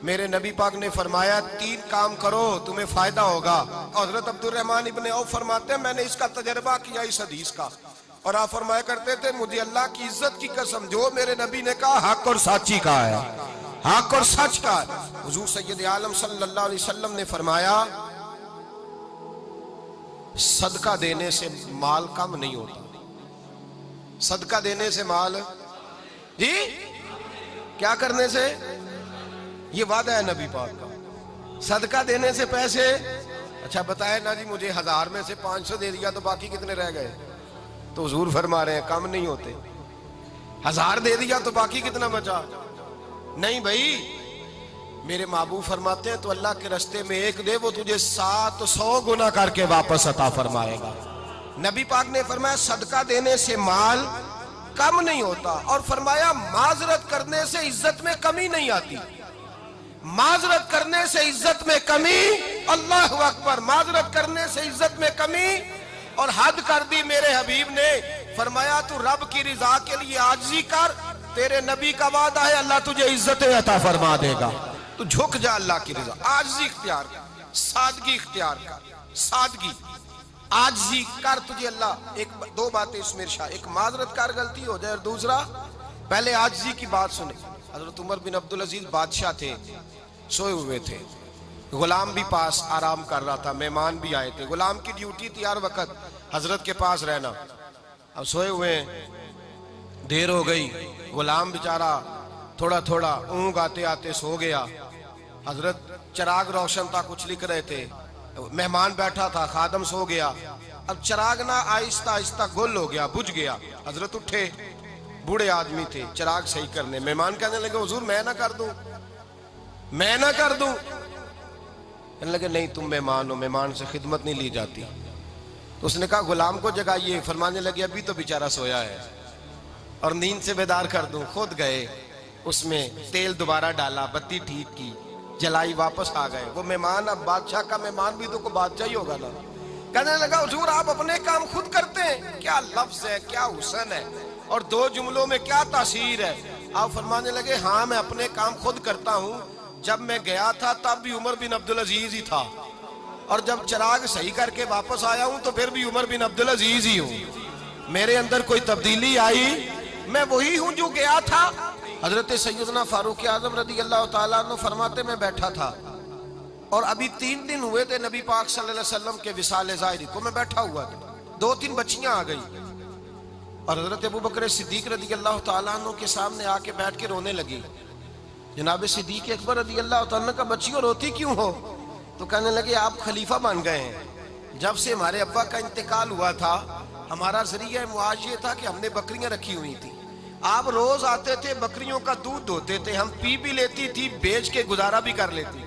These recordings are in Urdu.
میرے نبی پاک نے فرمایا 3 کام کرو تمہیں فائدہ ہوگا. حضرت عبدالرحمن ابن عوف فرماتے ہیں میں نے اس کا تجربہ کیا اس حدیث کا, اور آپ فرمایا کرتے تھے مجھے اللہ کی عزت کی قسم جو میرے نبی نے کہا حق اور سچی کہا ہے, حق اور سچ کا ہے. حضور سید عالم صلی اللہ علیہ وسلم نے فرمایا صدقہ دینے سے مال کم نہیں ہوتا. صدقہ دینے سے مال جی کیا کرنے سے, یہ وعدہ ہے نبی پاک کا. صدقہ دینے سے پیسے, اچھا بتائے نا جی مجھے 1000 میں سے 500 دے دیا تو باقی کتنے رہ گئے؟ تو حضور فرما رہے ہیں کم نہیں ہوتے. 1000 دے دیا تو باقی کتنا بچا؟ نہیں بھائی, میرے محبوب فرماتے ہیں تو اللہ کے رستے میں 1 دے وہ تجھے 700 گنا کر کے واپس عطا فرمائے گا. نبی پاک نے فرمایا صدقہ دینے سے مال کم نہیں ہوتا, اور فرمایا معذرت کرنے سے عزت میں کمی نہیں آتی. معذرت کرنے سے عزت میں کمی, اللہ اکبر, معذرت کرنے سے عزت میں کمی. اور حد کر دی میرے حبیب نے, فرمایا تو رب کی رضا کے لیے عاجزی کر, تیرے نبی کا وعدہ ہے اللہ تجھے عزت عطا فرما دے گا. تو جھک جا اللہ کی رضا, عاجزی اختیار کر, سادگی اختیار کر, سادگی عاجزی کر, تجھے اللہ 2 باتیں اس میں ارشاد, ایک معذرت کر غلطی ہو جائے, اور دوسرا پہلے عاجزی کی بات سنیں. حضرت عمر بن عبدالعزیز بادشاہ تھے, سوئے ہوئے تھے, غلام بھی پاس آرام کر رہا تھا, مہمان بھی آئے تھے. غلام کی ڈیوٹی تھی ہر وقت حضرت کے پاس رہنا. اب سوئے ہوئے ہیں, دیر ہو گئی, غلام بیچارہ تھوڑا تھوڑا اونگ آتے آتے سو گیا. حضرت چراغ روشن تھا, کچھ لکھ رہے تھے, مہمان بیٹھا تھا, خادم سو گیا. اب چراغ نہ آہستہ آہستہ گل ہو گیا, بجھ گیا. حضرت اٹھے, بوڑھے آدمی تھے, چراغ صحیح کرنے. مہمان کہنے لگے حضور میں نہ کر دوں, میں نہ کر دوں. کہنے لگے نہیں تم مہمان ہو, مہمان سے خدمت نہیں لی جاتی. تو اس نے کہا غلام کو جگائیے. فرمانے لگے ابھی تو بیچارہ سویا ہے اور نیند سے بیدار کر دوں. خود گئے, اس میں تیل دوبارہ ڈالا, بتی ٹھیک کی, جلائی, واپس آ گئے. وہ مہمان, اب بادشاہ کا مہمان بھی تو کوئی بادشاہ ہی ہوگا نا. کہنے لگا حضور آپ اپنے کام خود کرتے ہیں, کیا لفظ ہے, کیا حسن ہے, اور 2 جملوں میں کیا تاثیر ہے. آپ فرمانے لگے ہاں میں اپنے کام خود کرتا ہوں. جب میں گیا تھا تب بھی عمر بن عبدالعزیز ہی تھا, اور جب چراغ صحیح کر کے واپس آیا ہوں تو پھر بھی عمر بن عبدالعزیز ہی ہوں. میرے اندر کوئی تبدیلی آئی, میں وہی ہوں جو گیا تھا. حضرت سیدنا فاروق اعظم رضی اللہ تعالیٰ عنہ فرماتے میں بیٹھا تھا, اور ابھی 3 دن ہوئے تھے نبی پاک صلی اللہ علیہ وسلم کے وصال ظاہری کو. میں بیٹھا ہوا تھا, 2-3 بچیاں آ گئی, اور حضرت ابو بکر صدیق رضی اللہ تعالیٰ عنہ کے سامنے آ کے بیٹھ کے رونے لگی. جناب صدیق اکبر رضی اللہ تعالیٰ عنہ کا بچیوں روتی کیوں ہو؟ تو کہنے لگے آپ خلیفہ بن گئے ہیں. جب سے ہمارے ابا کا انتقال ہوا تھا ہمارا ذریعہ معاش یہ تھا کہ ہم نے بکریاں رکھی ہوئی تھی. آپ روز آتے تھے, بکریوں کا دودھ دھوتے تھے, ہم پی بھی لیتی تھی, بیچ کے گزارا بھی کر لیتی.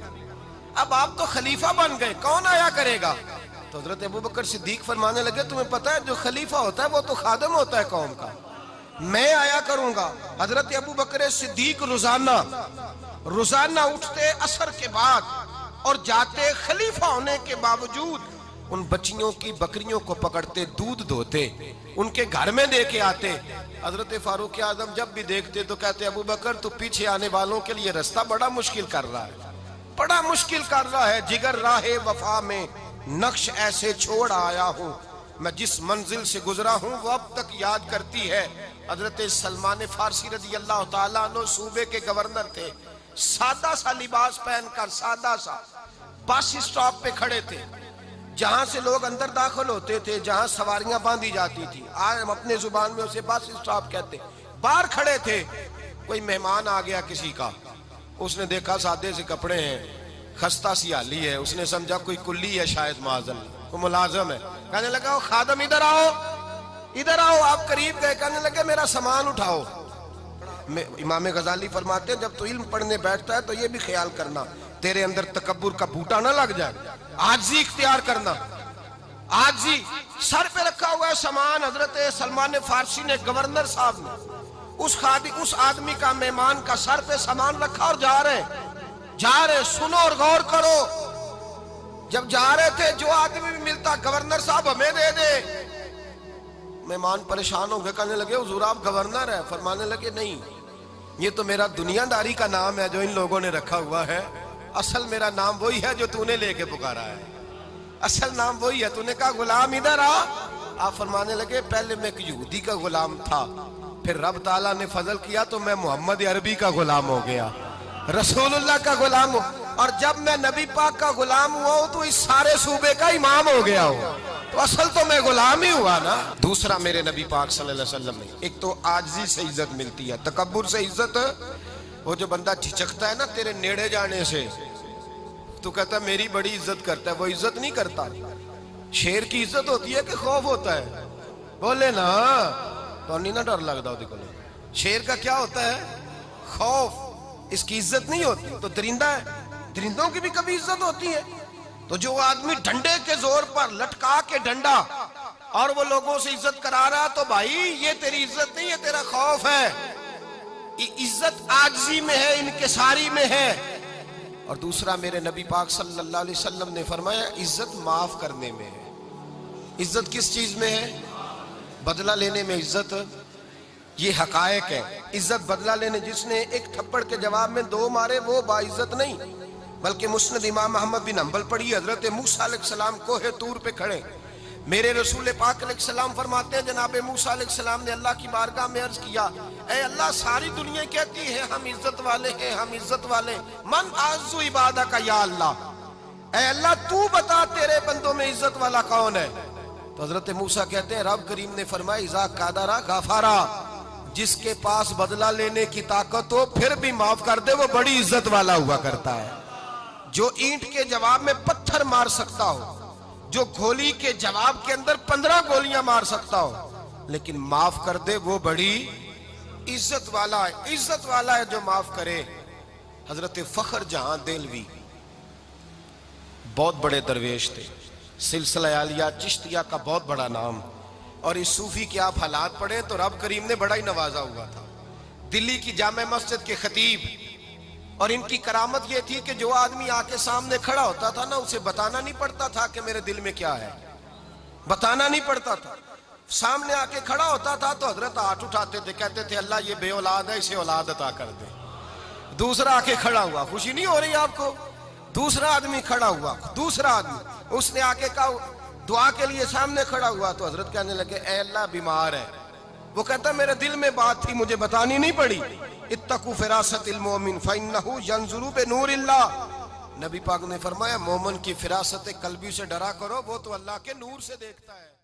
اب آپ تو خلیفہ بن گئے, کون آیا کرے گا؟ تو حضرت ابو بکر صدیق فرمانے لگے تمہیں پتہ ہے جو خلیفہ ہوتا ہے وہ تو خادم ہوتا ہے قوم کا, میں آیا کروں گا. حضرت ابو بکر صدیق روزانہ اٹھتے عصر کے بعد اور جاتے, خلیفہ ہونے کے باوجود ان بچیوں کی بکریوں کو پکڑتے, دودھ دھوتے, ان کے گھر میں دے کے آتے. حضرت فاروق اعظم جب بھی دیکھتے تو کہتے ابو بکر تو پیچھے آنے والوں کے لیے رستہ بڑا مشکل کر رہا ہے, بڑا مشکل کر رہا ہے. جگر راہ وفا میں نقش ایسے چھوڑ آیا ہوں, میں جس منزل سے گزرا ہوں وہ اب تک یاد کرتی ہے. حضرت سلمان فارسی رضی اللہ تعالیٰ عنہ صوبے کے گورنر تھے, سادہ سا لباس پہن کر, سادہ سا, بس اسٹاپ پہ کھڑے تھے, جہاں سے لوگ اندر داخل ہوتے تھے, جہاں سواریاں باندھی جاتی تھی, آج ہم اپنے زبان میں اسے بس اسٹاپ کہتے. باہر کھڑے تھے, کوئی مہمان آ گیا کسی کا, اس نے دیکھا سادے سے کپڑے ہیں, خستہ سی حالی ہے, اس نے سمجھا کوئی کلی ہے شاید, معاذ اللہ کوئی ملازم ہے. کہنے لگا خادم ادھر آؤ, ادھر آؤ. آپ قریب گئے, کہنے لگے میرا سامان اٹھاؤ. امام غزالی فرماتے ہیں جب تو علم پڑھنے بیٹھتا ہے تو یہ بھی خیال کرنا تیرے اندر تکبر کا بوٹا نہ لگ جائے, عاجزی اختیار کرنا. عاجزی, سر پہ رکھا ہوا ہے سامان. حضرت سلمان فارسی نے, گورنر صاحب نے, اس آدمی کا, مہمان کا سر پہ سامان رکھا اور جا رہے. سنو اور غور کرو. جب جا رہے تھے جو آدمی بھی ملتا گورنر صاحب ہمیں دے دے. مہمان پریشان ہو گئے, کہنے لگے حضور آپ گورنر ہیں؟ فرمانے لگے نہیں, یہ تو میرا دنیا داری کا نام ہے جو ان لوگوں نے رکھا ہوا ہے، اصل میرا نام وہی ہے جو تو نے لے کے پکارا ہے، اصل نام وہی ہے۔ تو نے کہا غلام ادھر آ، آپ فرمانے لگے پہلے میں ایک یہودی کا غلام تھا، پھر رب تعالیٰ نے فضل کیا تو میں محمد عربی کا غلام ہو گیا، رسول اللہ کا غلام ہو، اور جب میں نبی پاک کا غلام ہوا ہوں تو اس سارے صوبے کا امام ہو گیا ہوں، تو اصل تو میں غلام ہی ہوا نا۔ دوسرا میرے نبی پاک صلی اللہ علیہ وسلم نے، ایک تو عاجزی سے عزت ملتی ہے، تکبر سے عزت، وہ جو بندہ جھجکتا ہے نا تیرے نیڑے جانے سے، تو کہتا ہے میری بڑی عزت کرتا ہے، وہ عزت نہیں کرتا۔ شیر کی عزت ہوتی ہے کہ خوف ہوتا ہے؟ بولے نا تو نہیں نہ ڈر لگتا ہوتی کو۔ شیر کا کیا ہوتا ہے؟ خوف، اس کی عزت نہیں ہوتی۔ تو درندہ ہے، درندوں کی بھی کبھی عزت ہوتی ہے؟ تو جو آدمی ڈنڈے کے زور پر لٹکا کے ڈنڈا اور وہ لوگوں سے عزت کرا رہا، تو بھائی یہ تیری عزت نہیں ہے، تیرا خوف ہے۔ عزت عاجزی میں ہے، انکساری میں ہے۔ اور دوسرا میرے نبی پاک صلی اللہ علیہ وسلم نے فرمایا عزت معاف کرنے میں ہے۔ عزت کس چیز میں ہے؟ بدلہ لینے میں عزت، یہ حقائق ہے۔ عزت بدلہ لینے، جس نے ایک تھپڑ کے جواب میں 2 مارے وہ باعزت نہیں، بلکہ مسند امام احمد بن حنبل پڑھی، حضرت موسیٰ علیہ السلام کوہ طور پہ کھڑے، میرے رسول پاک علیہ السلام فرماتے ہیں جناب موسیٰ علیہ السلام نے اللہ کی بارگاہ میں عرض کیا، اے اللہ ساری دنیا کہتی ہے ہم عزت والے ہیں، ہم عزت والے، من اعز عبادک یا اللہ، اے اللہ تو بتا تیرے بندوں میں عزت والا کون ہے؟ تو حضرت موسیٰ کہتے ہیں رب کریم نے فرمایا اذا قادر غفارا، جس کے پاس بدلہ لینے کی طاقت ہو پھر بھی معاف کر دے وہ بڑی عزت والا ہوا کرتا ہے۔ جو اینٹ کے جواب میں پتھر مار سکتا ہو، جو گولی کے جواب کے اندر 15 گولیاں مار سکتا ہو، لیکن معاف کر دے وہ بڑی عزت والا ہے۔ عزت والا ہے جو معاف کرے۔ حضرت فخر جہاں دہلوی بہت بڑے درویش تھے، سلسلہ عالیہ چشتیہ کا بہت بڑا نام، اور اس صوفی کے آپ حالات پڑھیں تو رب کریم نے بڑا ہی نوازا ہوا تھا۔ دلی کی جامع مسجد کے خطیب، اور ان کی کرامت یہ تھی کہ جو آدمی آ کے سامنے کھڑا ہوتا تھا نا اسے بتانا نہیں پڑتا تھا کہ میرے دل میں کیا ہے، بتانا نہیں پڑتا تھا۔ سامنے آ کے کھڑا ہوتا تھا تو حضرت ہاتھ اٹھاتے تھے، کہتے تھے اللہ یہ بے اولاد ہے اسے اولاد عطا کر دے۔ دوسرا آ کے کھڑا ہوا، خوشی نہیں ہو رہی آپ کو؟ دوسرا آدمی کھڑا ہوا، دوسرا آدمی، اس نے آ کے کہا دعا کے لیے سامنے کھڑا ہوا تو حضرت کہنے لگے اے اللہ بیمار ہے، وہ کہتا میرے دل میں بات تھی مجھے بتانی نہیں پڑی، اتقوا فراست المومن فإنہ ینظر بنور اللہ، نبی پاک نے فرمایا مومن کی فراست قلبی سے ڈرا کرو، وہ تو اللہ کے نور سے دیکھتا ہے۔